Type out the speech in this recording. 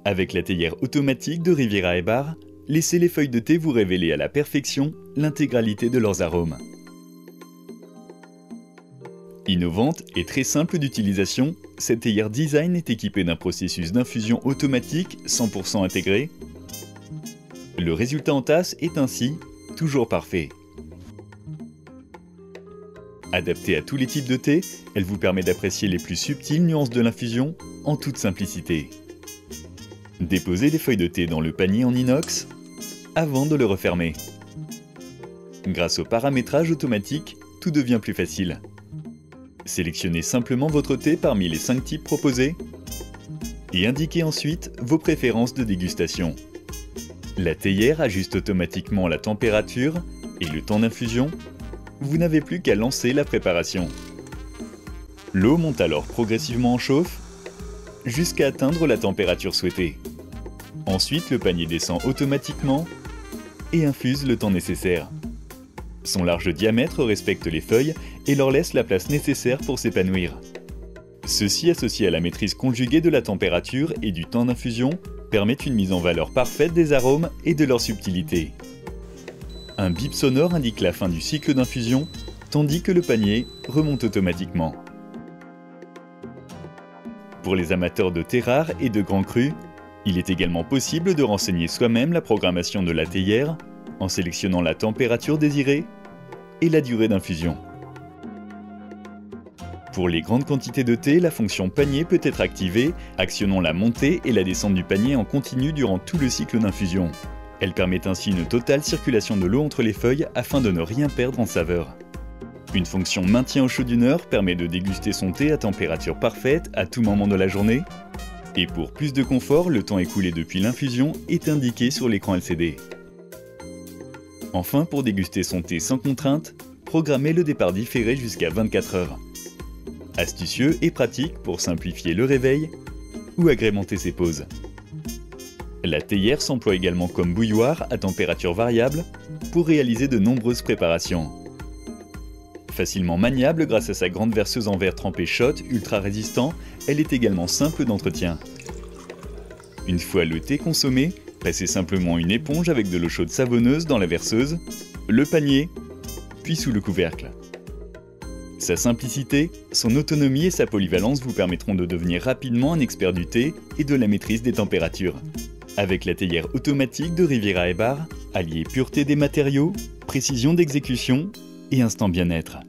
Avec la théière automatique de Riviera et Bar, laissez les feuilles de thé vous révéler à la perfection l'intégralité de leurs arômes. Innovante et très simple d'utilisation, cette théière design est équipée d'un processus d'infusion automatique 100% intégré. Le résultat en tasse est ainsi toujours parfait. Adaptée à tous les types de thé, elle vous permet d'apprécier les plus subtiles nuances de l'infusion en toute simplicité. Déposez les feuilles de thé dans le panier en inox avant de le refermer. Grâce au paramétrage automatique, tout devient plus facile. Sélectionnez simplement votre thé parmi les 5 types proposés et indiquez ensuite vos préférences de dégustation. La théière ajuste automatiquement la température et le temps d'infusion. Vous n'avez plus qu'à lancer la préparation. L'eau monte alors progressivement en chauffe jusqu'à atteindre la température souhaitée. Ensuite, le panier descend automatiquement et infuse le temps nécessaire. Son large diamètre respecte les feuilles et leur laisse la place nécessaire pour s'épanouir. Ceci, associé à la maîtrise conjuguée de la température et du temps d'infusion, permet une mise en valeur parfaite des arômes et de leur subtilité. Un bip sonore indique la fin du cycle d'infusion, tandis que le panier remonte automatiquement. Pour les amateurs de thé rare et de grands crus, il est également possible de renseigner soi-même la programmation de la théière en sélectionnant la température désirée et la durée d'infusion. Pour les grandes quantités de thé, la fonction panier peut être activée, actionnant la montée et la descente du panier en continu durant tout le cycle d'infusion. Elle permet ainsi une totale circulation de l'eau entre les feuilles afin de ne rien perdre en saveur. Une fonction maintien au chaud d'une heure permet de déguster son thé à température parfaite à tout moment de la journée. Et pour plus de confort, le temps écoulé depuis l'infusion est indiqué sur l'écran LCD. Enfin, pour déguster son thé sans contrainte, programmez le départ différé jusqu'à 24 heures. Astucieux et pratique pour simplifier le réveil ou agrémenter ses pauses. La théière s'emploie également comme bouilloire à température variable pour réaliser de nombreuses préparations. Facilement maniable grâce à sa grande verseuse en verre trempé shot ultra résistant, elle est également simple d'entretien. Une fois le thé consommé, passez simplement une éponge avec de l'eau chaude savonneuse dans la verseuse, le panier, puis sous le couvercle. Sa simplicité, son autonomie et sa polyvalence vous permettront de devenir rapidement un expert du thé et de la maîtrise des températures. Avec la théière automatique de Riviera et Bar, alliez pureté des matériaux, précision d'exécution et instant bien-être.